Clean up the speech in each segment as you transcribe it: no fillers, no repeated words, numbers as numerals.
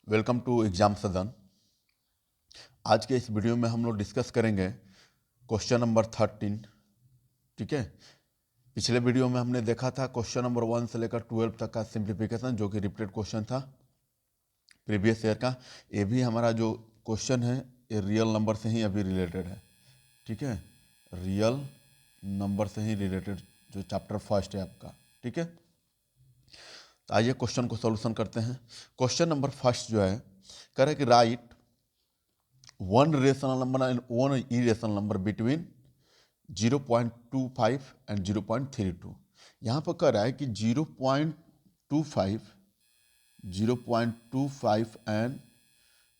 Welcome to exam सदन। आज के इस वीडियो में हम लोग डिस्कस करेंगे क्वेश्चन नंबर 13। ठीक है, पिछले वीडियो में हमने देखा था क्वेश्चन नंबर 1 से लेकर 12 तक का सिंप्लीफिकेशन, जो कि रिपीटेड क्वेश्चन था प्रीवियस ईयर का। ये भी हमारा जो क्वेश्चन है ये रियल नंबर से ही अभी रिलेटेड है। ठीक है, रियल नंबर से ही रिलेटेड जो चैप्टर फर्स्ट है आपका। ठीक है, तो आइए क्वेश्चन को सॉल्यूशन करते हैं। क्वेश्चन नंबर फर्स्ट जो है कह रहा है कि right one rational number and one irrational number between 0.25 and 0.32। यहाँ पर कह रहा है कि 0.25 एंड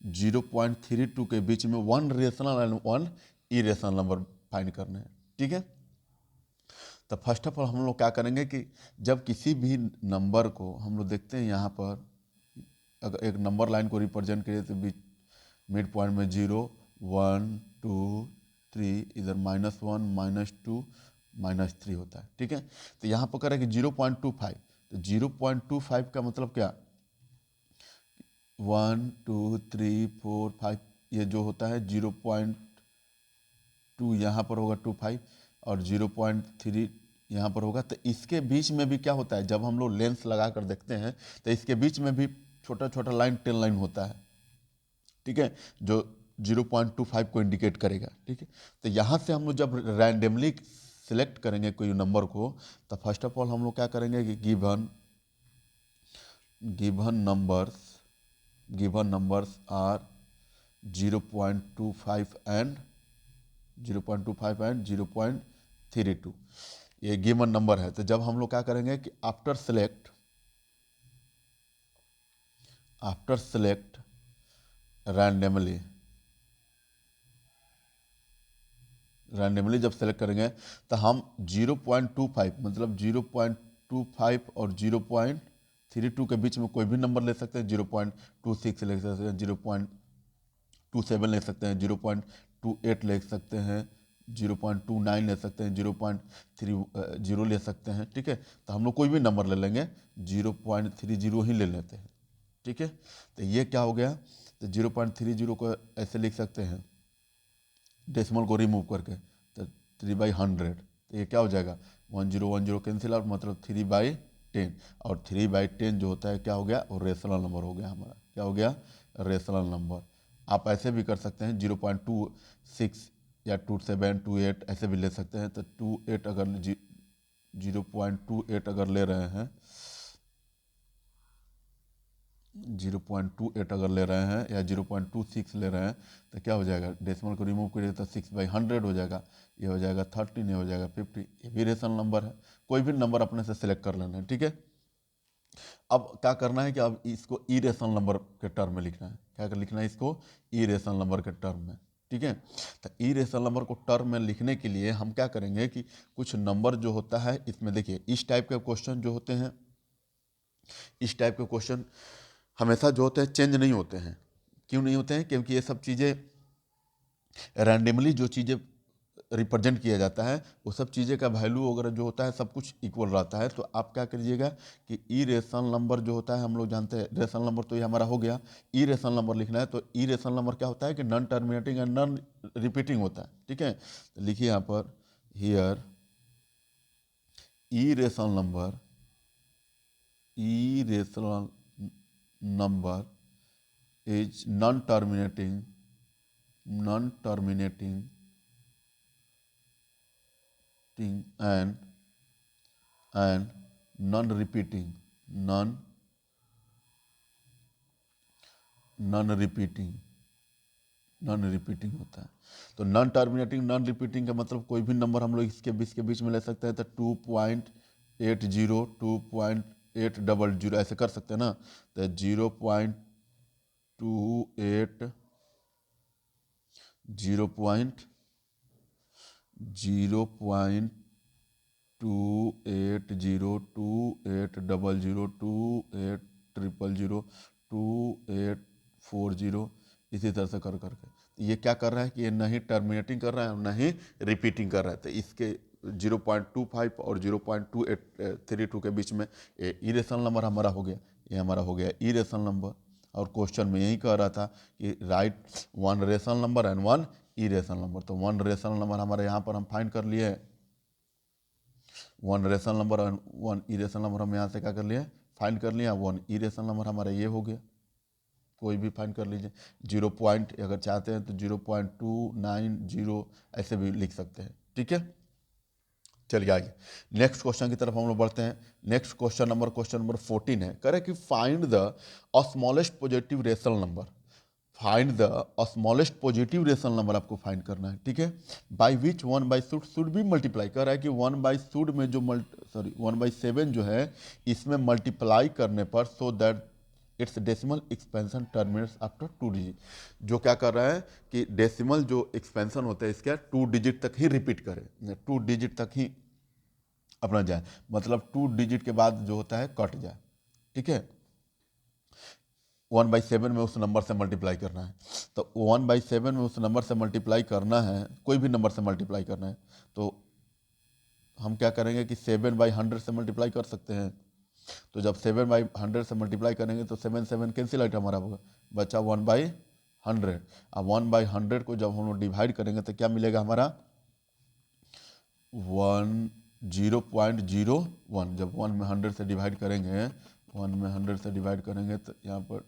0.32 के बीच में one rational and one irrational number find करने हैं। ठीक है, तो फर्स्ट ऑफ ऑल हम लोग क्या करेंगे कि जब किसी भी नंबर को हम लोग देखते हैं, यहाँ पर अगर एक नंबर लाइन को रिप्रेजेंट करिए तो बीच मिड पॉइंट में 0 1 2 3, इधर -1 -2 -3 होता है। ठीक है, तो यहाँ पर करें कि 0.25, तो 0.25 का मतलब क्या, 1 2 3 4 5, ये जो होता है 0.2 यहाँ पर होगा 25 और 0.3 यहाँ पर होगा। तो इसके बीच में भी क्या होता है, जब हम लोग लेंस लगा कर देखते हैं तो इसके बीच में भी छोटा छोटा लाइन 10 लाइन होता है। ठीक है, जो 0.25 को इंडिकेट करेगा। ठीक है, तो यहाँ से हम लोग जब रैंडमली सिलेक्ट करेंगे कोई नंबर को, तो फर्स्ट ऑफ ऑल हम लोग क्या करेंगे कि गिवन नंबर्स आर 0.25 एंड 0.32, ये गिवन नंबर है। तो जब हम लोग क्या करेंगे कि आफ्टर सेलेक्ट रैंडमली जब सेलेक्ट करेंगे तो हम 0.25 मतलब 0.25 और 0.32 के बीच में कोई भी नंबर ले सकते हैं। 0.26 ले सकते हैं, 0.27 ले सकते हैं, 0.28 ले सकते हैं, 0.29 ले सकते हैं, 0.30 ले सकते हैं। ठीक है, तो हम लोग कोई भी नंबर ले लेंगे, 0.30 ही ले लेते हैं। ठीक है, तो ये क्या हो गया, तो 0.30 को ऐसे लिख सकते हैं डेसिमल को रिमूव करके, तो 3/100। तो ये क्या हो जाएगा, 1010 कैंसिल आउट, मतलब 3/10। और 3/10 जो होता है क्या हो गया, वो रेशनल नंबर हो गया हमारा। क्या हो गया, रेशनल नंबर। आप ऐसे भी कर सकते हैं 0.26 या 27 28 ऐसे भी ले सकते हैं। तो 28 अगर 0.28 अगर ले रहे हैं, 0.28 अगर ले रहे हैं या 0.26 ले रहे हैं, तो क्या हो जाएगा, डेसिमल को रिमूव करिए तो 6/100 हो जाएगा। ये हो जाएगा 13, ये हो जाएगा 50। ये भी रेशनल नंबर है। कोई भी नंबर अपने से सिलेक्ट कर लेना है। ठीक है, अब क्या करना है कि अब इसको इरेशनल नंबर के टर्म में लिखना है। क्या कर लिखना है इसको, इरेशनल नंबर के टर्म में। ठीक है, तो इरेशनल नंबर को टर्म में लिखने के लिए हम क्या करेंगे कि कुछ नंबर जो होता है इसमें देखिए, इस टाइप के क्वेश्चन जो होते हैं, इस टाइप के क्वेश्चन हमेशा जो होते हैं चेंज नहीं होते हैं। क्यों नहीं होते हैं, क्योंकि ये सब चीज़ें रैंडमली जो चीज़ें रिप्रेजेंट किया जाता है, वो सब चीज़ें का वैल्यू वगैरह जो होता है सब कुछ इक्वल रहता है। तो आप क्या करिएगा कि ई रेशनल नंबर जो होता है, हम लोग जानते हैं रेशनल नंबर तो ये हमारा हो गया। ई रेशनल नंबर लिखना है तो ई रेशनल नंबर क्या होता है कि non terminating and non repeating होता है। ठीक है, तो लिखिए यहाँ पर, here E rational number is non-terminating and non-repeating होता है। तो नॉन टर्मिनेटिंग नॉन रिपीटिंग का मतलब कोई भी नंबर हम लोग इसके बीच में ले सकते हैं। तो 2.80 2.800 ऐसे कर सकते हैं ना। तो 0.28 0.2800280028002840, इसी तरह से कर करके। ये क्या कर रहा है कि ये नहीं टर्मिनेटिंग कर रहा है और नहीं रिपीटिंग कर रहा है। तो इसके 0.25 और 0.2832 के बीच में ये इरेशनल नंबर हमारा हो गया। ये हमारा हो गया इरेशनल नंबर। और क्वेश्चन में यही कह रहा था कि right one rational number and one irrational number. तो वन रेशनल नंबर हमारे यहाँ पर हम फाइंड कर लिए, वन रेशनल नंबर और वन इरेशनल नंबर हम यहाँ से क्या कर लिए, फाइंड कर लिया। वन इरेशनल नंबर हमारा ये हो गया, कोई भी फाइंड कर लीजिए। 0 अगर चाहते हैं तो 0.290 ऐसे भी लिख सकते हैं, ठीक है। चलिए आगे नेक्स्ट क्वेश्चन की तरफ हम लोग बढ़ते हैं। नेक्स्ट क्वेश्चन नंबर 14 है, कह रहे कि find the smallest positive rational number. Find the smallest positive rational number आपको फाइंड करना है, ठीक है। बाई विच 1/शुड बी मल्टीप्लाई, कह रहा है कि 1/शुड में जो 1/7 जो है इसमें मल्टीप्लाई करने पर so that it's decimal expansion terminates after 2 digit. जो क्या कर रहा है कि डेसिमल जो एक्सपेंशन होता है इसका 2 डिजिट तक ही रिपीट करे, 2 डिजिट तक ही अपना जाए, मतलब 2 डिजिट के बाद जो होता है कट जाए, ठीक है। 1/7 में उस नंबर से मल्टीप्लाई करना है, तो 1/7 में उस नंबर से मल्टीप्लाई करना है, कोई भी नंबर से मल्टीप्लाई करना है, तो हम क्या करेंगे कि 7/100 से मल्टीप्लाई कर सकते हैं। तो जब 7/100 से मल्टीप्लाई करेंगे तो 7 कैंसिल आउट हमारा होगा, बचा 1/100। अब 1/100 को जब हम लोग डिवाइड करेंगे तो क्या मिलेगा हमारा 0.01। जब 1 में 100 से डिवाइड करेंगे, 1 में 100 से डिवाइड करेंगे तो यहाँ पर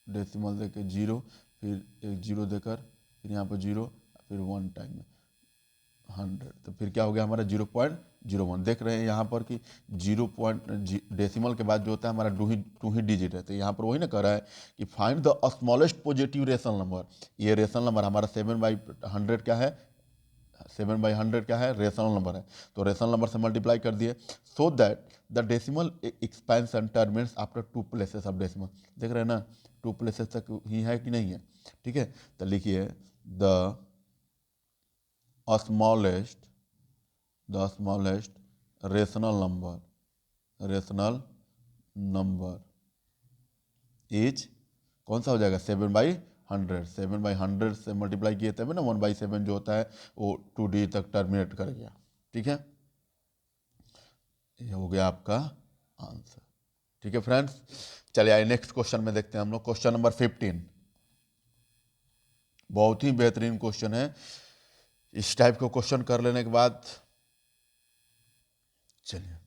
डेसिमल देके 0, फिर एक 0 देकर, फिर यहाँ पर 0, फिर 1 टाइम में 100, तो फिर क्या हो गया हमारा 0.01। देख रहे हैं यहाँ पर कि 0 डेसिमल के बाद जो होता है हमारा टू ही डिजिट है, तो यहाँ पर वही ना कह रहा है कि find the smallest positive rational number. ये रेशनल नंबर हमारा 7/100 क्या है, 7/100 क्या है, रेशनल नंबर है, तो रेशनल नंबर से मल्टीप्लाई कर दिए so that the decimal expansion terminates after 2 places of decimal. देख रहे हैं ना 2 प्लेसेस तक ही है कि नहीं है, ठीक है। तो लिखिए the smallest rational number is कौन सा हो जाएगा 7/100। 7/100 से मल्टीप्लाई किए तभी ना 1/7 जो होता है वो 2 डी तक टर्मिनेट कर गया, ठीक है। ये हो गया आपका आंसर, ठीक है फ्रेंड्स। चलिए आइए नेक्स्ट क्वेश्चन में देखते हैं हम लोग। क्वेश्चन नंबर 15 बहुत ही बेहतरीन क्वेश्चन है। इस टाइप को क्वेश्चन कर लेने के बाद चलिए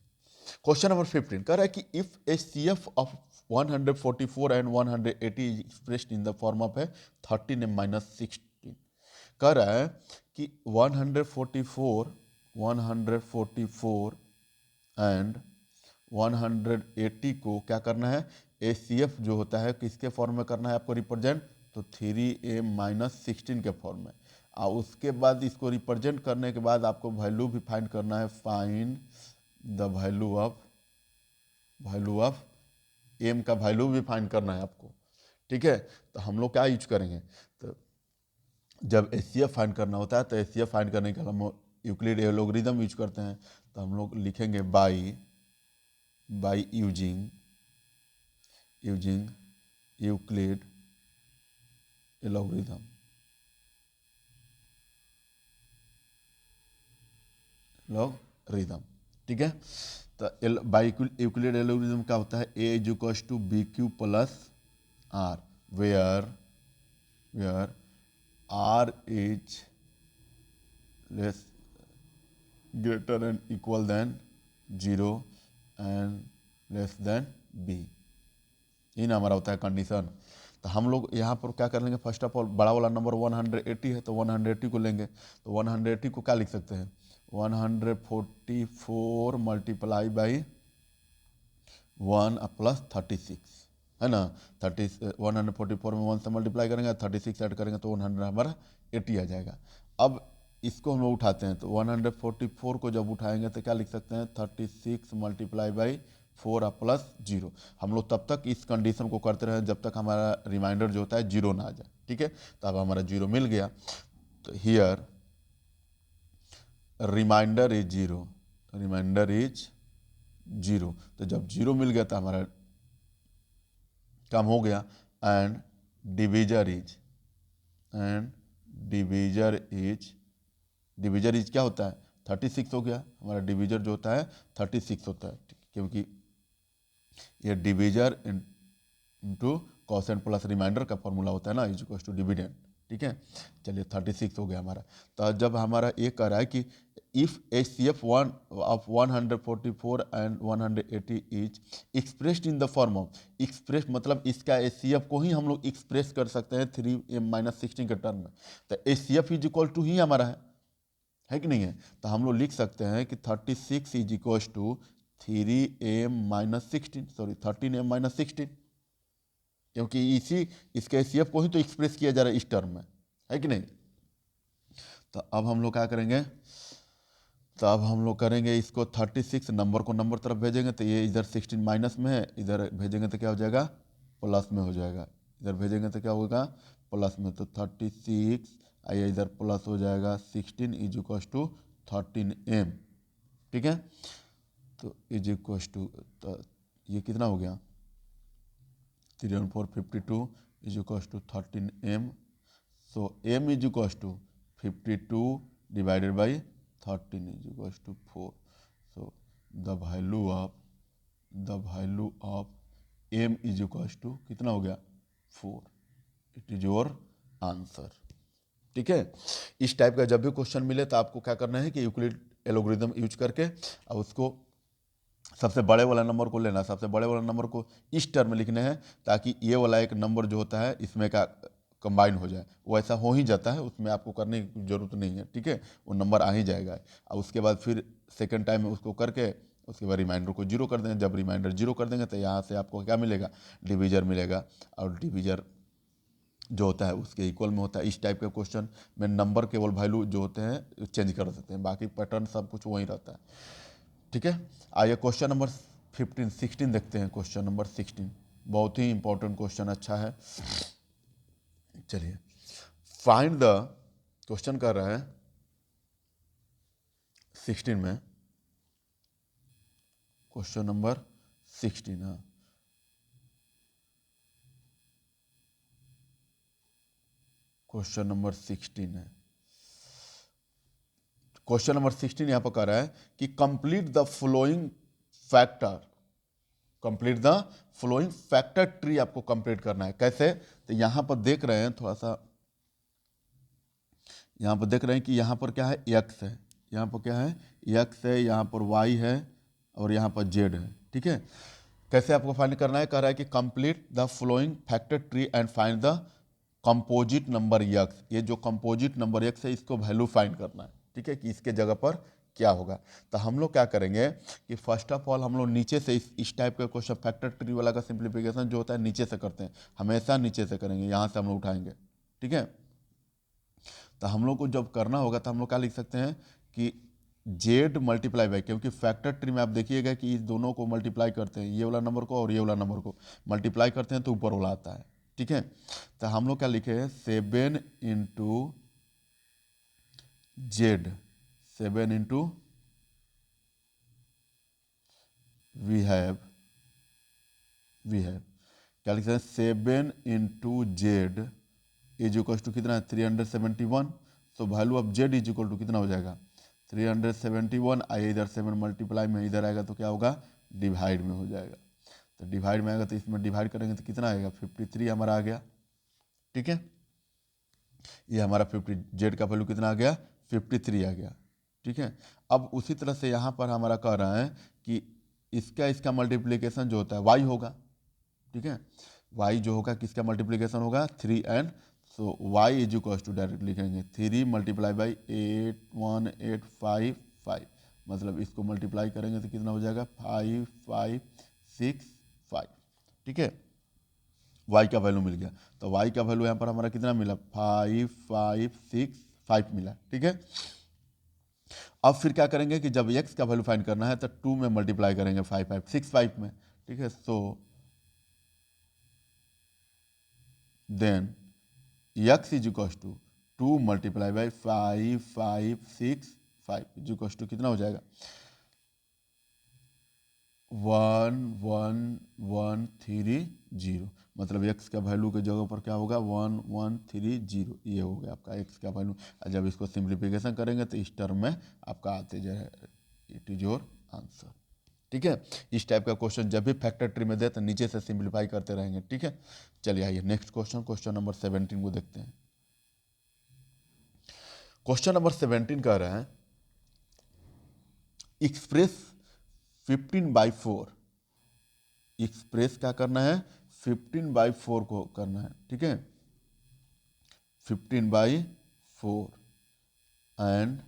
क्वेश्चन नंबर 15 कह रहा है कि if A CF of 144 and 180 is expressed in the form of है 13 - 16। कह रहा है कि 144 एंड 180 को क्या करना है, ACF जो होता है किसके फॉर्म में करना है आपको रिप्रेजेंट, तो 3a - 16 के फॉर्म में। और उसके बाद इसको रिप्रेजेंट करने के बाद आपको वैल्यू भी फाइंड करना है, find the value of M का वैल्यू भी फाइंड करना है आपको, ठीक है। तो हम लोग क्या यूज करेंगे, तो जब ACF फाइंड करना होता है तो ACF फाइंड करने के लिए हम यूक्लिड एलोगरिथम यूज करते हैं। तो हम लोग लिखेंगे बाई यूजिंग यूक्लिड एलोगरिथम, ठीक है। तो बाई यूक्लिड एलोगरिथम क्या होता है, A = BQ + R, where R is less greater and equal than 0 and less than B। ये ना हमारा होता है कंडीशन। तो हम लोग यहाँ पर क्या कर लेंगे, फर्स्ट ऑफ ऑल बड़ा वाला नंबर 180 है तो 180 को लेंगे। तो 180 को क्या लिख सकते हैं, 144 मल्टीप्लाई बाई 1 + 36 है ना। 144 में 1 से मल्टीप्लाई करेंगे, 36 ऐड करेंगे तो 100 हमारा 80 आ जाएगा। अब इसको हम लोग उठाते हैं तो 144 को जब उठाएंगे तो क्या लिख सकते हैं, 36 मल्टीप्लाई बाई 4 + 0। हम लोग तब तक इस कंडीशन को करते रहे जब तक हमारा रिमाइंडर जो होता है 0 ना आ जाए, ठीक है। तो अब हमारा 0 मिल गया, तो हियर रिमाइंडर इज 0। तो जब 0 मिल गया तो हमारा काम हो गया। एंड डिवीजर इज क्या होता है, 36 हो गया। हमारा डिवीजर जो होता है 36 होता है, क्योंकि ये divisor into quotient plus remainder का फॉर्मूला होता है ना, इज इक्वल टू डिविडेंड। ठीक है, चलिए 36 हो गया हमारा। तो जब हमारा ये कह रहा है कि if HCF one of 144 and 180 is expressed in the form of, express मतलब इसका HCF को ही हम लोग एक्सप्रेस कर सकते हैं 3m-16 के टर्म में। तो HCF इज इक्वल टू ही हमारा है कि नहीं है। तो हम लोग लिख सकते हैं कि 36 is equal to 3m-16, sorry 13m-16, क्योंकि इसके HCF को ही तो एक्सप्रेस किया जा रहा है इस टर्म में, है कि नहीं। तो अब हम लोग क्या करेंगे, तो अब हम लोग करेंगे इसको 36 नंबर को नंबर तरफ भेजेंगे, तो ये इधर 16 माइनस में है, इधर भेजेंगे तो क्या हो जाएगा, प्लस में हो जाएगा। इधर भेजेंगे तो क्या होगा, प्लस में। तो 36 आइए इधर प्लस हो जाएगा 16 इज इक्व टू 13m। ठीक है, तो इज इक्व टू, तो ये कितना हो गया, 3 और 4 52 is equal to 13m। So m is equal to 52 divided by 13 is equal to 4। So the value of m is equal to कितना हो गया, 4। It is your answer. ठीक है, इस टाइप का जब भी क्वेश्चन मिले तो आपको क्या करना है कि यूक्लिड एल्गोरिथम यूज करके और उसको सबसे बड़े वाला नंबर को लेना, सबसे बड़े वाला नंबर को इस टर्म में लिखने हैं, ताकि ये वाला एक नंबर जो होता है इसमें का कंबाइन हो जाए। वो ऐसा हो ही जाता है, उसमें आपको करने की जरूरत नहीं है। ठीक है, वो नंबर आ ही जाएगा। और उसके बाद फिर सेकंड टाइम में उसको करके उसके बाद रिमाइंडर को जीरो कर देंगे। जब रिमाइंडर जीरो कर देंगे तो यहाँ से आपको क्या मिलेगा, डिवीजर मिलेगा, और डिवीजर जो होता है उसके इक्वल में होता है। इस टाइप के क्वेश्चन में नंबर केवल वैल्यू जो होते हैं चेंज कर सकते हैं, बाकी पैटर्न सब कुछ वही रहता है। ठीक है, आइए क्वेश्चन नंबर 16 देखते हैं। क्वेश्चन नंबर 16 बहुत ही इंपॉर्टेंट क्वेश्चन, अच्छा है। चलिए, फाइंड द, क्वेश्चन कर रहा है 16 में, क्वेश्चन नंबर 16, हाँ क्वेश्चन नंबर 16 है। क्वेश्चन नंबर 16 यहां पर कह रहा है कि complete the flowing factor, complete the flowing factor tree आपको कंप्लीट करना है। कैसे, तो यहां पर देख रहे हैं, थोड़ा सा यहां पर देख रहे हैं कि यहां पर क्या है, x है, यहां पर क्या है, x है, यहां पर y है, और यहां पर z है। ठीक है, कैसे आपको फाइंड करना है, कह रहा है कि complete the flowing factor tree and find the composite number x। ये जो कंपोजिट नंबर x है इसको वैल्यू फाइंड करना है। ठीक है, कि इसके जगह पर क्या होगा। तो हम लोग क्या करेंगे कि फर्स्ट ऑफ ऑल हम लोग नीचे से इस टाइप का क्वेश्चन फैक्टर ट्री वाला का सिंप्लीफिकेशन जो होता है नीचे से करते हैं, हमेशा नीचे से करेंगे, यहाँ से हम लोग उठाएंगे। ठीक है, तो हम लोग को जब करना होगा तो हम लोग क्या लिख सकते हैं कि जेड मल्टीप्लाई बाई, क्योंकि फैक्टर ट्री में आप देखिएगा कि इस दोनों को मल्टीप्लाई करते हैं, ये वाला नंबर को और ये वाला नंबर को मल्टीप्लाई करते हैं तो ऊपर वाला आता है। ठीक है, तो हम लोग क्या लिखे हैं, 7 into Z, 7 into we have क्या लिखते हैं, 7 into Z is equal to कितना है, 371। तो value of Z is equal to कितना हो जाएगा, 371। आइए इधर 7 मल्टीप्लाई में इधर आएगा तो क्या होगा, डिवाइड में हो जाएगा। तो डिवाइड में आएगा तो इसमें डिवाइड करेंगे तो कितना आएगा, 53 हमारा आ गया। ठीक है, ये हमारा 50 जेड का वैल्यू कितना आ गया, 53 आ गया। ठीक है, अब उसी तरह से यहाँ पर हमारा कह रहा है कि इसका मल्टीप्लीकेशन जो होता है वाई होगा। ठीक है, वाई जो होगा किसका मल्टीप्लीकेशन होगा, 3 and, so Y is equal to direct लिखेंगे 3 मल्टीप्लाई बाई 81855, मतलब इसको मल्टीप्लाई करेंगे तो कितना हो जाएगा, 5565। ठीक है, वाई का वैल्यू मिल गया। तो वाई का वैल्यू यहाँ पर हमारा कितना मिला, 5565 मिला। ठीक है, अब फिर क्या करेंगे कि जब x का वैल्यू फाइंड करना है तो 2 में मल्टीप्लाई करेंगे 5565 में। ठीक है, so then x is equal to 2 multiply by 5565 is equal to कितना हो जाएगा, 1130। मतलब x का वैल्यू के जगह पर क्या होगा, 1130, ये हो गया आपका x का वैल्यू। जब इसको सिंप्लीफिकेशन करेंगे तो इस टर्म में आपका आते जाए, इट इज योर आंसर। ठीक है। इस टाइप का क्वेश्चन जब भी फैक्टर ट्री में दे तो नीचे से सिंप्लीफाई करते रहेंगे, ठीक है। चलिए आइए नेक्स्ट क्वेश्चन, क्वेश्चन नंबर 17 को देखते हैं। क्वेश्चन नंबर 17 कह रहे हैं एक्सप्रेस 15/4, एक्सप्रेस क्या करना है, 15/4 को करना है, ठीक है, 15/4 एंड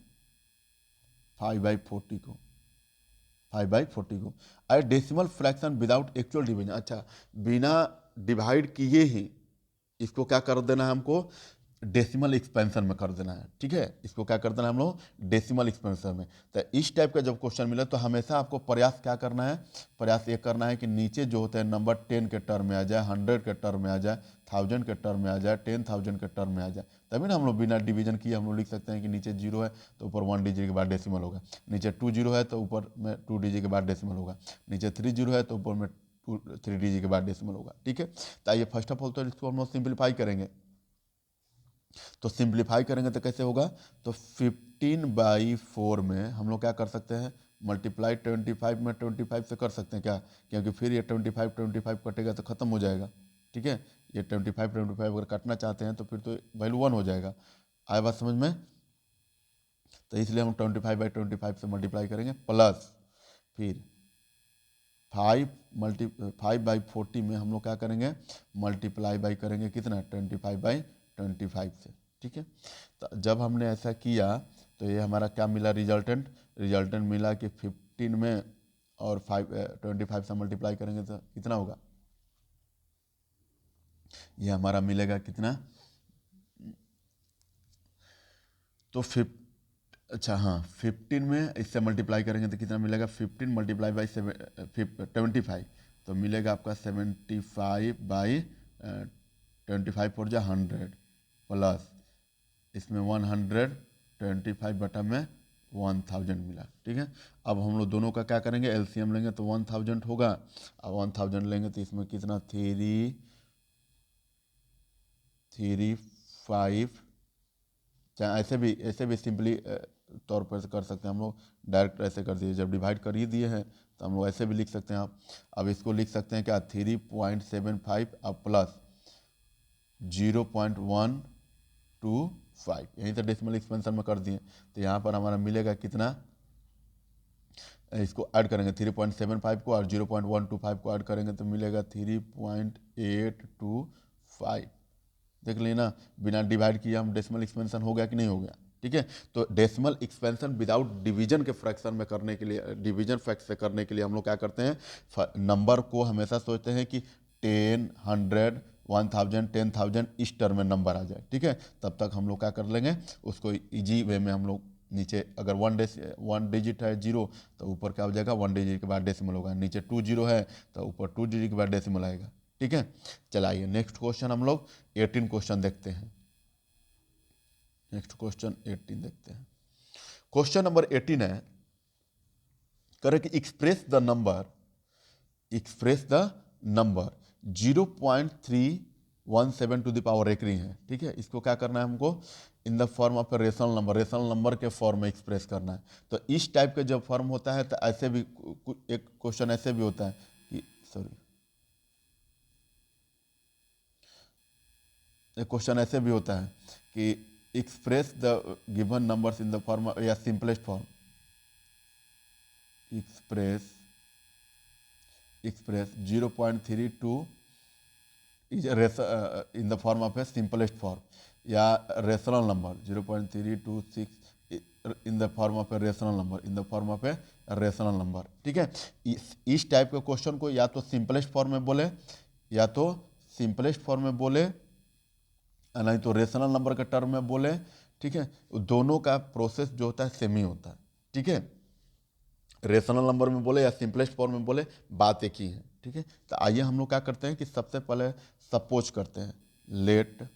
5/40 को, 5/40 को at decimal fraction without actual division. अच्छा, बिना डिवाइड किए ही इसको क्या कर देना है हमको, डेसिमल एक्सपेंशन में कर देना है, ठीक है। इसको क्या कर देना है हम लोग, डेसिमल एक्सपेंशन में। तो इस टाइप का जब क्वेश्चन मिले तो हमेशा आपको प्रयास क्या करना है, प्रयास ये करना है कि नीचे जो होते हैं नंबर 10 के टर्म में आ जाए, 100 के टर्म में आ जाए, 1000 के टर्म में आ जाए, 10,000 के टर्म में आ जाए, तभी ना हम लोग बिना डिवीजन किए हम लोग लिख सकते हैं कि नीचे 0 है तो ऊपर 1 डिजिट के बाद डेसिमल होगा, नीचे 2 0 है तो ऊपर में 2 डिजिट के बाद डेसिमल होगा, नीचे 3 0 है तो ऊपर में 3 डिजिट के बाद डेसिमल होगा, ठीक है। तो आइए फर्स्ट ऑफ ऑल तो इसको हम लोग सिंप्लीफाई करेंगे। तो सिंप्लीफाई करेंगे तो कैसे होगा, तो 15/4 में हम लोग क्या कर सकते हैं, मल्टीप्लाई 25 में 25 से कर सकते हैं क्या, क्योंकि फिर ये 25 कटेगा तो खत्म हो जाएगा, ठीक है। ये 25 अगर काटना चाहते हैं तो फिर तो वैल्यू 1 हो जाएगा। आया बात समझ में, तो इसलिए हम 25/25 से मल्टीप्लाई करेंगे, प्लस फिर 5/40 में हम लोग क्या करेंगे, मल्टीप्लाई बाई करेंगे कितना, 25/25 से, ठीक है। तो जब हमने ऐसा किया तो ये हमारा क्या मिला, रिजल्टेंट, रिजल्टेंट मिला कि 15 में और 25 से मल्टीप्लाई करेंगे तो कितना होगा, ये हमारा मिलेगा कितना, तो अच्छा हाँ 15 में इससे मल्टीप्लाई करेंगे तो कितना मिलेगा, 15 मल्टीप्लाई बाई 75 तो मिलेगा आपका 75/25 फोर जा 100 प्लस इसमें 125/में 1000 मिला, ठीक है। अब हम लोग दोनों का क्या करेंगे, एलसीएम लेंगे तो 1000 होगा। अब 1000 लेंगे तो इसमें कितना 335, चाहे ऐसे भी सिंपली तौर पर कर सकते हैं हम लोग, डायरेक्ट ऐसे कर दिए, जब डिवाइड कर ही दिए हैं तो हम लोग ऐसे भी लिख सकते हैं आप। अब इसको लिख सकते हैं क्या, 3.75 अब प्लस 0.125, यहीं तो डेसिमल एक्सपेंशन में कर दिए। तो यहाँ पर हमारा मिलेगा कितना, इसको ऐड करेंगे 3.75 को और 0.125 को ऐड करेंगे तो मिलेगा 3.825। देख लेना, बिना डिवाइड किए हम डेसिमल एक्सपेंशन हो गया कि नहीं हो गया, ठीक है। तो डेसिमल एक्सपेंशन विदाउट डिवीजन के फ्रैक्शन में करने के लिए, डिवीजन फैक्ट से करने के लिए हम लोग क्या करते हैं, नंबर को हमेशा सोचते हैं कि 10, 100, 1000, 10,000 इस टर्म में नंबर आ जाए, ठीक है। तब तक हम लोग क्या कर लेंगे, उसको इजी वे में हम लोग नीचे अगर 1 डिजिट है 0 तो ऊपर क्या हो जाएगा, 1 डिजिट के बाद डेसिमल होगा, नीचे 2 0 है तो ऊपर 2 डिजिट के बाद डेसिमल आएगा, ठीक है। चलाइए नेक्स्ट क्वेश्चन हम लोग 18 क्वेश्चन देखते हैं। नेक्स्ट क्वेश्चन 18 देखते हैं। क्वेश्चन नंबर 18 है, करें कि express the number, express the number 0.317 to the power recurring है, ठीक है। इसको क्या करना है हमको, in the form of a rational number, rational number के फॉर्म में एक्सप्रेस करना है। तो इस टाइप का जब फॉर्म होता है तो ऐसे भी एक क्वेश्चन ऐसे भी होता है कि, सॉरी, एक क्वेश्चन ऐसे भी होता है कि express the given numbers in the form या simplest form, express 0.32 is in the form of a simplest form, या rational number 0.326 in the form of a rational number, in the form of a rational number, ठीक है। इस type के question को या तो simplest form में बोले, या तो सिंपलेस्ट फॉर्म में बोले, नहीं तो रेशनल नंबर के टर्म में बोले, ठीक है। दोनों का प्रोसेस जो होता है सेम ही होता है, ठीक है। रेशनल नंबर में बोले या सिंपलेस्ट फॉर्म में बोले, बात एक ही है, ठीक है। तो आइए हम लोग क्या करते हैं कि सबसे पहले सपोज करते हैं, let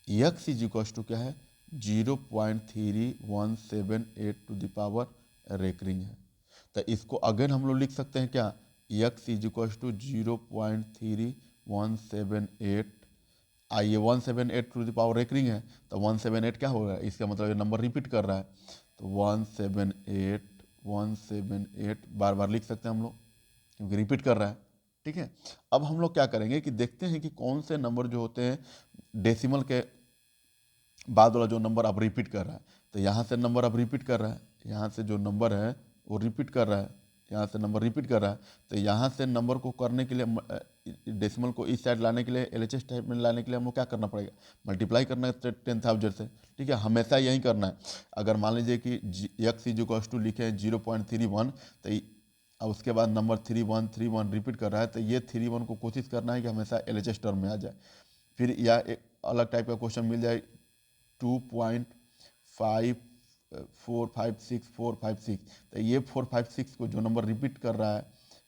X is equal to क्या है, 0.3178 टू द पावर रेकरिंग है। तो इसको अगेन हम लोग लिख सकते हैं क्या, एक्स इज इक्व टू 0.3178, आइए 178 टू द पावर रेकरिंग है तो 178 क्या होगा, इसका मतलब ये नंबर रिपीट कर रहा है, तो 178 178 बार बार लिख सकते हैं हम लोग क्योंकि रिपीट कर रहा है। ठीक है, अब हम लोग क्या करेंगे कि देखते हैं कि कौन से नंबर जो होते हैं डेसिमल के बाद वाला जो नंबर अब रिपीट कर रहा है। तो यहाँ से नंबर अब रिपीट कर रहा है, यहाँ से जो नंबर है वो रिपीट कर रहा है, यहाँ से नंबर रिपीट कर रहा है। तो यहाँ से नंबर को करने के लिए डेसिमल को इस साइड लाने के लिए LHS टाइप में लाने के लिए हम लोग क्या करना पड़ेगा, मल्टीप्लाई करना है 10,000 से। ठीक है, हमेशा यही करना है। अगर मान लीजिए कि x इक्वल्स टू लिखे 0.31, तो अब उसके बाद नंबर 3131 रिपीट कर रहा है, तो ये 31 को कोशिश करना है कि हमेशा LHS टर्म में आ जाए। फिर या एक अलग टाइप का क्वेश्चन मिल जाए 2.5456456, तो ये 456 को जो नंबर रिपीट कर रहा है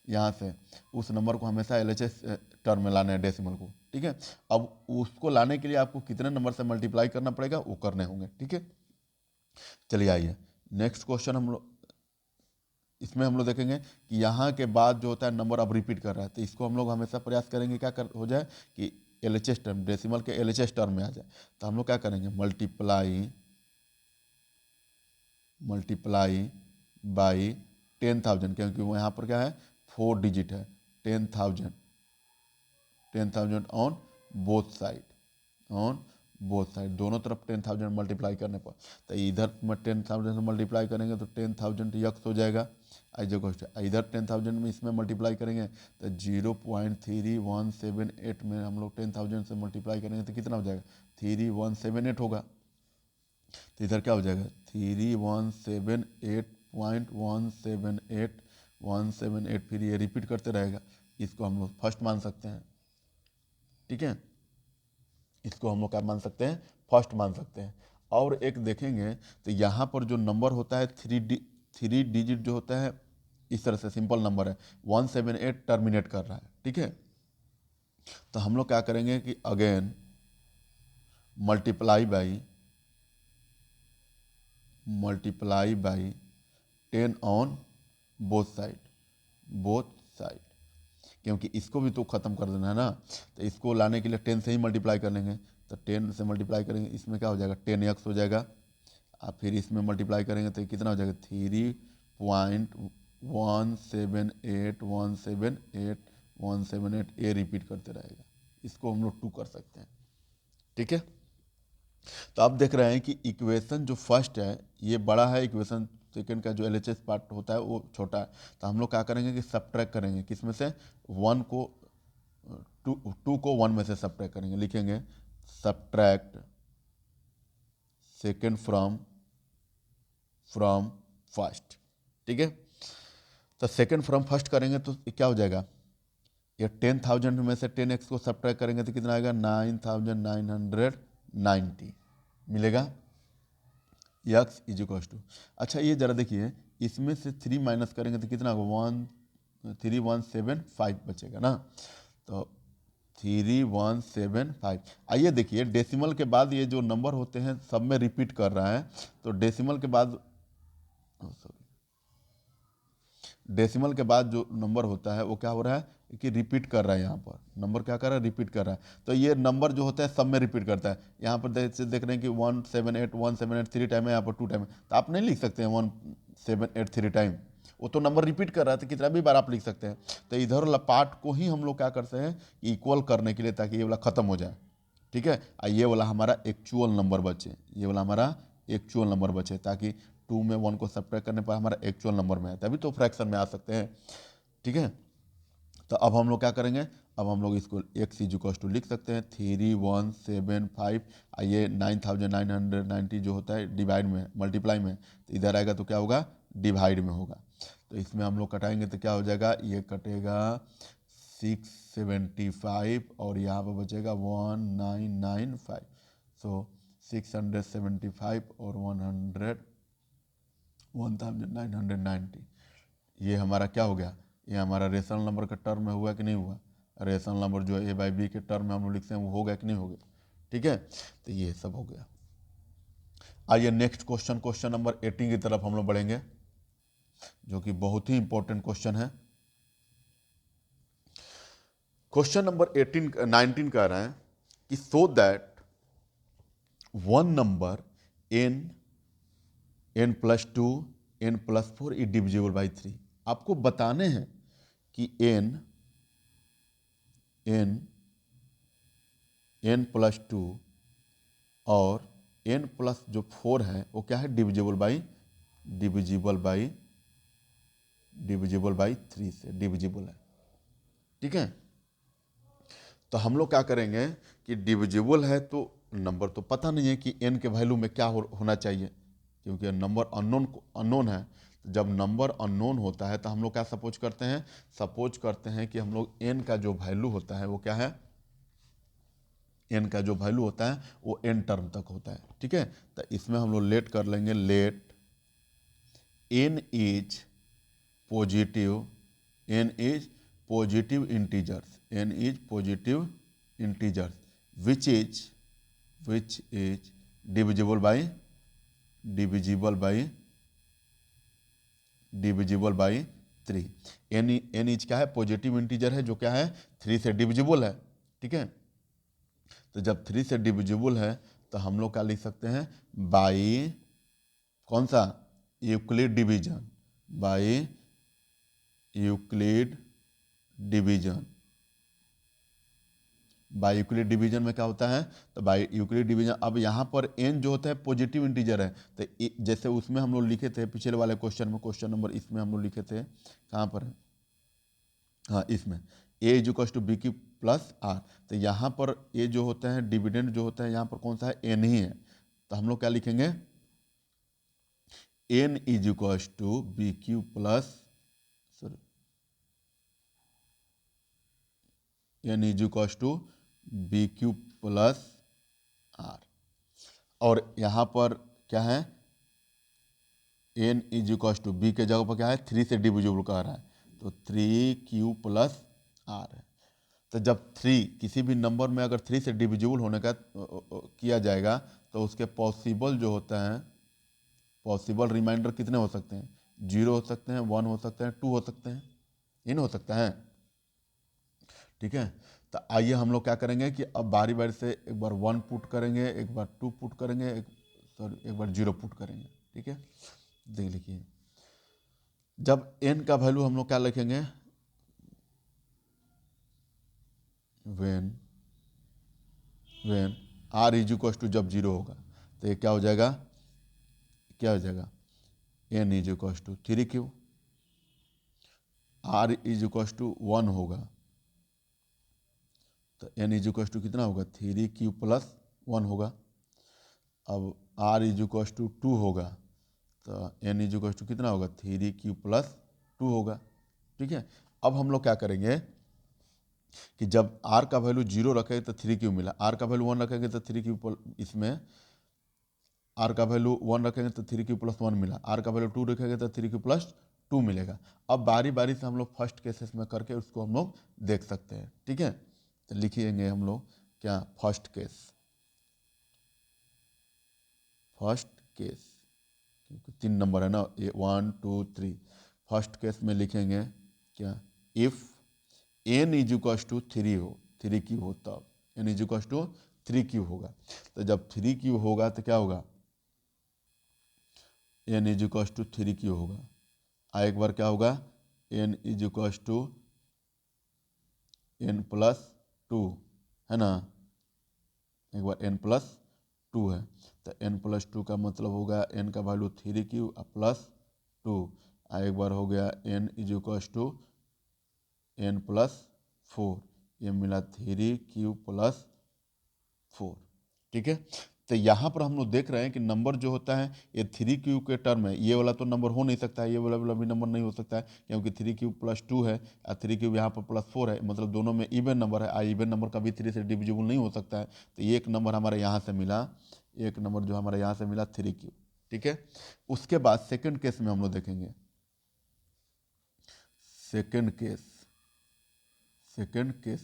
यहाँ से, उस नंबर को हमेशा LHS टर्म में लाना है डेसिमल को। ठीक है, अब उसको लाने के लिए आपको कितने नंबर से मल्टीप्लाई करना पड़ेगा वो करने होंगे। ठीक है, चलिए आइए नेक्स्ट क्वेश्चन हम लोग, इसमें हम लोग देखेंगे कि यहाँ के बाद जो होता है नंबर अब रिपीट कर रहा है, तो इसको हम लोग हमेशा प्रयास करेंगे क्या कर हो जाए कि LHS टर्म, डेसिमल के LHS टर्म में आ जाए। तो हम लोग क्या करेंगे, मल्टीप्लाई बाई 10,000, क्योंकि वो यहाँ पर क्या है 4 डिजिट है। 10,000 ऑन बोथ साइड, दोनों तरफ 10,000 मल्टीप्लाई करने पर, तो इधर में 10,000 से मल्टीप्लाई करेंगे तो 10,000 यक्स हो जाएगा आई जो क्वेश्चन, इधर 10,000 में इसमें मल्टीप्लाई करेंगे तो 0.3178 में हम लोग 10,000 से मल्टीप्लाई करेंगे तो कितना हो जाएगा 3178 होगा। तो इधर क्या हो जाएगा 3178.178, फिर ये रिपीट करते रहेगा, इसको हम लोग फर्स्ट मान सकते हैं। ठीक है, इसको हम लोग क्या मान सकते हैं, फर्स्ट मान सकते हैं। और एक देखेंगे तो यहाँ पर जो नंबर होता है 3 डिजिट जो होता है, इस तरह से सिंपल नंबर है 178 टर्मिनेट कर रहा है। ठीक है, तो हम लोग क्या करेंगे कि again multiply by 10 on both side, क्योंकि इसको भी तो ख़त्म कर देना है ना, तो इसको लाने के लिए 10 से ही मल्टीप्लाई कर लेंगे। तो 10 से मल्टीप्लाई करेंगे, इसमें क्या हो जाएगा 10x हो जाएगा, और फिर इसमें मल्टीप्लाई करेंगे तो कितना हो जाएगा 3.178 ये रिपीट करते रहेगा। इसको हम लोग 2 कर सकते हैं। ठीक है, तो आप देख रहे हैं कि इक्वेशन जो फर्स्ट है ये बड़ा है, इक्वेशन सेकंड का जो LHS पार्ट होता है वो छोटा है। तो हम लोग क्या करेंगे कि सब्ट्रैक्ट करेंगे, किसमें से 1 को 2 को 1 में से सब्ट्रैक्ट करेंगे, लिखेंगे सब्ट्रैक्ट सेकंड फ्रॉम फर्स्ट। ठीक है, तो सेकंड फ्रॉम फर्स्ट करेंगे तो क्या हो जाएगा, ये 10,000 में से 10x को सब्ट्रैक्ट करेंगे तो कितना आएगा 9,990 मिलेगा x इज इक्वल्स टू। अच्छा ये जरा देखिए, इसमें से 3 माइनस करेंगे तो कितना होगा 3175 बचेगा ना, तो 3175। आइए देखिए डेसिमल के बाद ये जो नंबर होते हैं सब में रिपीट कर रहा है, तो डेसिमल के बाद जो नंबर होता है वो क्या हो रहा है कि रिपीट कर रहा है, यहाँ पर नंबर क्या कर रहा है रिपीट कर रहा है। तो ये नंबर जो होता है सब में रिपीट करता है। यहाँ पर देख रहे हैं कि 178 3 टाइम है, यहाँ पर 2 टाइम है, तो आप नहीं लिख सकते हैं 178 3 टाइम, वो तो नंबर रिपीट कर रहा है, तो कितना भी बार आप लिख सकते हैं। तो इधर वाला पार्ट को ही हम लोग क्या करते हैं इक्वल करने के लिए, ताकि ये वाला ख़त्म हो जाए। ठीक है, ये वाला हमारा एक्चुअल नंबर बचे, ये वाला हमारा एक्चुअल नंबर बचे, ताकि 2 में 1 को सब्ट्रैक्ट करने पर हमारा एक्चुअल नंबर में है, तभी तो फ्रैक्शन में आ सकते हैं। ठीक है, तो अब हम लोग क्या करेंगे, अब हम लोग इसको x इज इक्वल टू लिख सकते हैं 3175, ये 9,990 जो होता है डिवाइड में मल्टीप्लाई में, तो इधर आएगा तो क्या होगा डिवाइड में होगा। तो इसमें हम लोग कटाएंगे तो क्या हो जाएगा, ये कटेगा 675 और यहाँ पर बचेगा 1995, सो 675 और 1990, ये हमारा क्या हो गया, ये हमारा रेशनल नंबर का टर्म में हुआ कि नहीं हुआ, रेशनल नंबर जो है a/b के टर्म में हम लोग लिखते हैं वो हो गया कि नहीं हो गया। ठीक है, तो ये सब हो गया। आइए नेक्स्ट क्वेश्चन नंबर 18 की तरफ हम लोग बढ़ेंगे, जो कि बहुत ही इंपॉर्टेंट क्वेश्चन है। क्वेश्चन नंबर 19 कह रहे हैं कि so that one number n+2 n plus 4 is divisible by 3। आपको बताने हैं कि n प्लस 2 और n प्लस जो 4 है वो क्या है, डिविजिबल बाई 3 से डिविजिबल है। ठीक है, तो हम लोग क्या करेंगे कि डिविजिबल है तो नंबर तो पता नहीं है कि n के वैल्यू में क्या होना चाहिए, क्योंकि नंबर अननोन है। तो जब नंबर अननोन होता है तो हम लोग क्या सपोज करते हैं कि हम लोग n का जो वैल्यू होता है वो क्या है, n का जो वैल्यू होता है वो n टर्म तक होता है। ठीक है, तो इसमें हम लोग लेट कर लेंगे, let n is positive integers which is divisible by 3। n is क्या है, पॉजिटिव इंटीजर है जो क्या है 3 से डिविजिबल है। ठीक है, तो जब 3 से डिविजिबल है तो हम लोग क्या लिख सकते हैं, बाई कौन सा, Euclid division, by Euclid division में क्या होता है, तो बाई यूक्लिड डिवीजन। अब यहाँ पर n जो होता है पॉजिटिव इंटीजर है, तो जैसे उसमें हम लोग लिखे थे पिछले वाले क्वेश्चन में, क्वेश्चन नंबर इसमें हम लोग लिखे थे, कहाँ पर है, हाँ इसमें, a is equal to B Q plus R. तो यहाँ पर a जो होता है डिविडेंड जो होता है यहाँ पर कौन सा है, n ही है। तो हम लोग क्या लिखेंगे, n is equal to B Q plus n is equal to B Q plus R. और यहाँ पर क्या है, n is equal to B के जगह पर क्या है 3 से डिविजिबल कह रहा है, तो 3q प्लस आर है। तो जब 3 किसी भी नंबर में अगर 3 से डिविजिबल होने का किया जाएगा तो उसके पॉसिबल जो होता है, पॉसिबल रिमाइंडर कितने हो सकते हैं, 0 हो सकते हैं, 1 हो सकते हैं, 2 हो सकते हैं, इन हो सकता है। ठीक है, तो आइए हम लोग क्या करेंगे कि अब बारी बारी से एक बार 1 पुट करेंगे, एक बार 2 पुट करेंगे, एक बार 0 पुट करेंगे। ठीक है, देख लिखिए, जब n का वैल्यू हम लोग क्या लिखेंगे, when r is equal to जब 0 होगा तो ये क्या हो जाएगा, n is equal to 3q, r is equal to 1 होगा तो n इज इक्वल टू कितना होगा, 3q प्लस 1 होगा। अब r इज इक्वल टू 2 होगा तो n इज इक्वल टू कितना होगा, 3q प्लस 2 होगा। ठीक है, अब हम लोग क्या करेंगे कि जब r का वैल्यू 0 रखेंगे तो 3q मिला, r का वैल्यू 1 रखेंगे तो 3q, इसमें r का वैल्यू 1 रखेंगे तो 3q प्लस 1 मिला, r का वैल्यू 2 रखेंगे तो 3q प्लस 2 मिलेगा। अब बारी बारी से हम लोग फर्स्ट केसेस में करके उसको हम लोग देख सकते हैं। ठीक है, तो लिखिएंगे हम लोग क्या, फर्स्ट केस, क्योंकि 3 नंबर है ना, 1 2 3। फर्स्ट केस में लिखेंगे क्या, if n is equal to 3q हो तब n is equal to 3q होगा। तो जब 3q होगा तो क्या होगा, n is equal to 3q होगा। एक बार क्या होगा, n is equal to n plus 2 है ना, एक बार n प्लस 2 है तो n प्लस 2 का मतलब होगा n का वैल्यू 3q प्लस 2। एक बार हो गया n is equal to n plus 4, ये मिला 3q प्लस 4। ठीक है, तो यहाँ पर हम लोग देख रहे हैं कि नंबर जो होता है ये 3q के टर्म है, ये वाला तो नंबर हो नहीं सकता है, ये वाला भी नंबर नहीं हो सकता है, क्योंकि 3q प्लस 2 है और 3q यहाँ पर प्लस 4 है, मतलब दोनों में इवन नंबर है। इवन नंबर कभी 3 से डिविजिबल नहीं हो सकता है। तो ये एक नंबर हमारे यहाँ से मिला, एक नंबर जो हमारे यहाँ से मिला 3q। ठीक है, उसके बाद सेकेंड केस में हम लोग देखेंगे, सेकेंड केस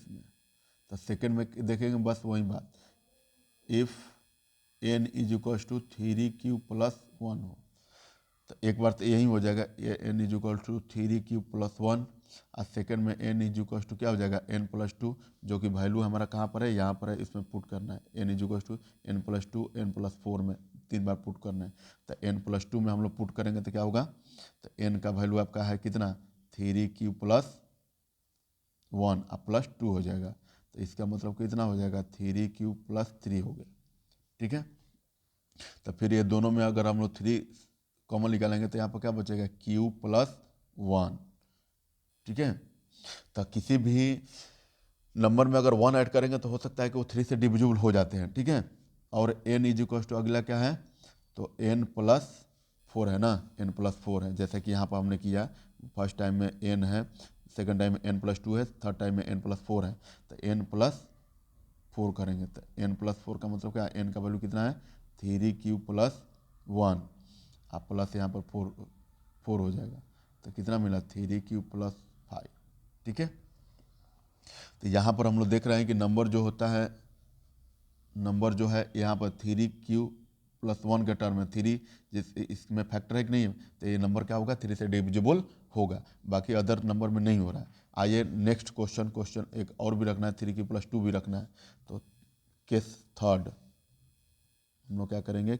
में, तो सेकेंड में देखेंगे बस वही बात, if n is equal to 3q plus 1 हो तो एक बार तो यही हो जाएगा, n is equal to 3q plus 1। और सेकंड में n इज इक्वल टू क्या हो जाएगा n+2, जो कि वैल्यू हमारा कहाँ पर है, यहाँ पर है, इसमें पुट करना है। n is equal to n+2 n+4 में 3 बार पुट करना है। तो n+2 में हम लोग पुट करेंगे तो क्या होगा, तो n का वैल्यू आपका है कितना 3q + 1 और +2 हो जाएगा। तो इसका मतलब कितना हो जाएगा 3q + 3 हो गया। ठीक है, तो फिर ये दोनों में अगर हम लोग 3 कॉमन निकालेंगे तो यहाँ पर क्या बचेगा q + 1। ठीक है, तो किसी भी नंबर में अगर 1 ऐड करेंगे तो हो सकता है कि वो 3 से डिविजिबल हो जाते हैं। ठीक है, और n इज इक्वल टू अगला क्या है, तो n+4 है ना, n+4 है, जैसे कि यहाँ पर हमने किया। फर्स्ट टाइम में n है, सेकंड टाइम में n+2 है, थर्ड टाइम में n+4 है। तो n+4 करेंगे तो n+4 का मतलब क्या है, n का वैल्यू कितना है 3q + 1 आप प्लस यहाँ पर 4 हो जाएगा। तो कितना मिला 3q + 5। ठीक है, तो यहाँ पर हम लोग देख रहे हैं कि नंबर जो होता है, नंबर जो है यहाँ पर 3q + 1 के टर्म में 3 जिस इसमें फैक्टर है कि नहीं, तो ये नंबर क्या होगा 3 से डिविजिबल होगा, बाकी अदर नंबर में नहीं हो रहा है। आइए नेक्स्ट क्वेश्चन एक और भी रखना है, 3q + 2 भी रखना है। तो केस थर्ड हम लोग क्या करेंगे,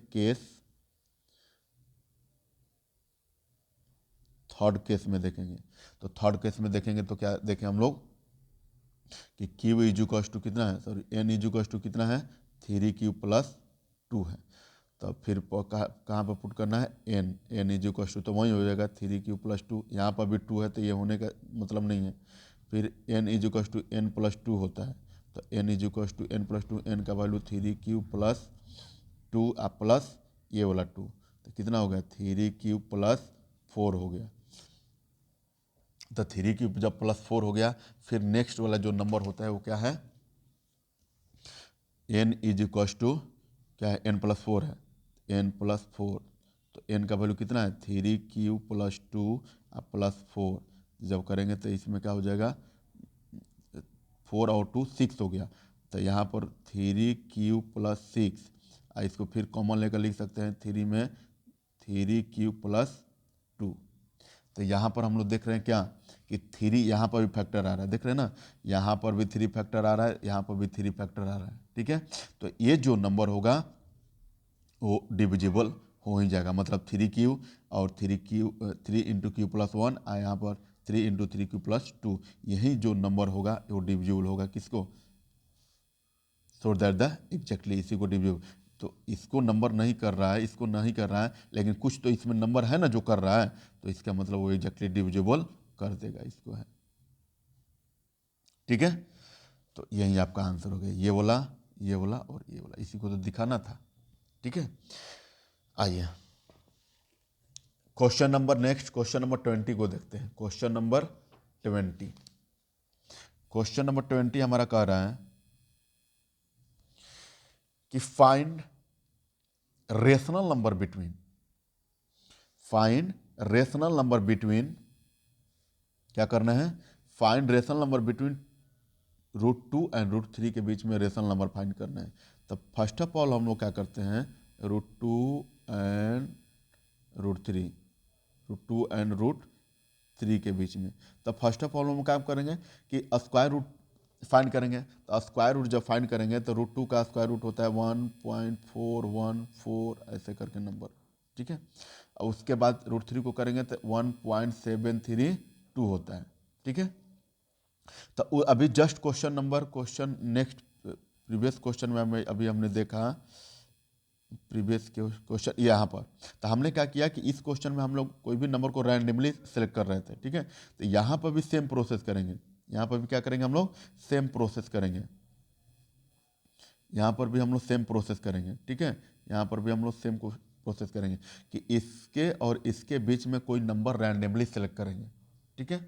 थर्ड केस में देखेंगे। तो थर्ड केस में देखेंगे तो क्या देखें हम लोग कि q इज इक्वल टू कितना है, sorry n is equal to कितना है 3q + 2 है। तो फिर कहाँ पर पुट करना है n इज इक्वल टू, तो वही हो जाएगा 3q + 2। यहाँ पर भी 2 है तो ये होने का मतलब नहीं है। फिर n is equal to n+2 होता है, तो n is equal to n+2, n का वैल्यू 3q + 2 आप प्लस ये वाला 2, तो कितना हो गया 3q + 4 हो गया। तो 3q जब +4 हो गया, फिर नेक्स्ट वाला जो नंबर होता है वो क्या है, n इज इक्वल टू क्या है n+4 है, n+4, तो n का वैल्यू कितना है 3q + 2 और +4, जब करेंगे तो इसमें क्या हो जाएगा 4 और 2 6 हो गया। तो यहाँ पर 3q + 6, इसको फिर कॉमन लेकर लिख सकते हैं 3 में 3q + 2। तो यहाँ पर हम लोग देख रहे हैं क्या कि 3 यहाँ पर भी फैक्टर आ रहा है, देख रहे हैं ना, यहाँ पर भी 3 फैक्टर आ रहा है, यहाँ पर भी 3 फैक्टर आ रहा है। ठीक है, तो ये जो नंबर होगा वो डिविजिबल हो ही जाएगा, मतलब 3q और 3 q 3 × q + 1 और यहाँ पर 3 × 3q + 2, यही जो नंबर होगा वो डिविजिबल होगा किसको, सो दैट द एग्जैक्टली इसी को डिविजिबल। तो इसको नंबर नहीं कर रहा है, इसको नहीं कर रहा है, लेकिन कुछ तो इसमें नंबर है ना जो कर रहा है, तो इसका मतलब वो एग्जैक्टली डिविजिबल कर देगा इसको है। ठीक है, तो यही आपका आंसर हो गया, ये वाला ये वाला और ये वाला, इसी को तो दिखाना था। ठीक है, आइए question number next question number 20 को देखते हैं। क्वेश्चन नंबर 20 हमारा कह रहा है कि फाइंड रेशनल नंबर बिटवीन क्या करना है, find rational number between √2 and √3 के बीच में रेशनल नंबर फाइंड करना है। तो फर्स्ट ऑफ ऑल हम लोग क्या करते हैं, √2 एंड √3 के बीच में। तो फर्स्ट ऑफ ऑल हम क्या करेंगे कि स्क्वायर रूट फाइंड करेंगे। तो स्क्वायर रूट जब फाइंड करेंगे तो √2 का स्क्वायर रूट होता है 1.414 ऐसे करके नंबर। ठीक है, और उसके बाद √3 को करेंगे तो 1.732 होता है। ठीक है, तो अभी just question next previous question में अभी हमने देखा प्रीवियस क्वेश्चन यहाँ पर, तो हमने क्या किया कि इस क्वेश्चन में हम लोग कोई भी नंबर को रैंडमली सेलेक्ट कर रहे थे। ठीक है, तो यहाँ पर भी सेम प्रोसेस करेंगे, यहाँ पर भी क्या करेंगे हम लोग सेम प्रोसेस करेंगे, यहाँ पर भी हम लोग सेम प्रोसेस करेंगे। ठीक है, यहाँ पर भी हम लोग सेम प्रोसेस करेंगे कि इसके और इसके बीच में कोई नंबर रैंडमली सेलेक्ट करेंगे। ठीक है,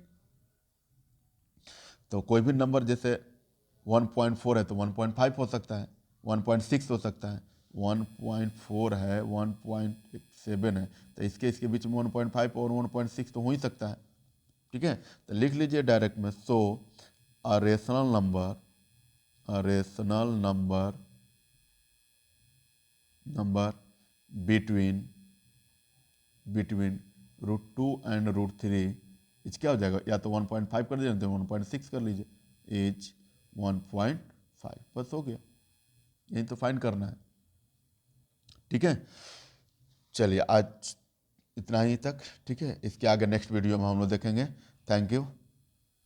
तो कोई भी नंबर जैसे 1.4 है तो 1.5 हो सकता है, 1.6 हो सकता है, 1.4 है, 1.7 है, तो इसके बीच में 1.5 और 1.6 तो हो ही सकता है। ठीक है, तो लिख लीजिए डायरेक्ट में, so a rational number between √2 and √3 as क्या हो जाएगा, या तो 1.5 कर दीजिए, तो 1.6 कर लीजिए, एज 1.5, बस हो गया। यही तो फाइंड करना है, ठीक है। चलिए आज इतना ही तक, ठीक है। इसके आगे नेक्स्ट वीडियो में हम लोग देखेंगे। Thank you.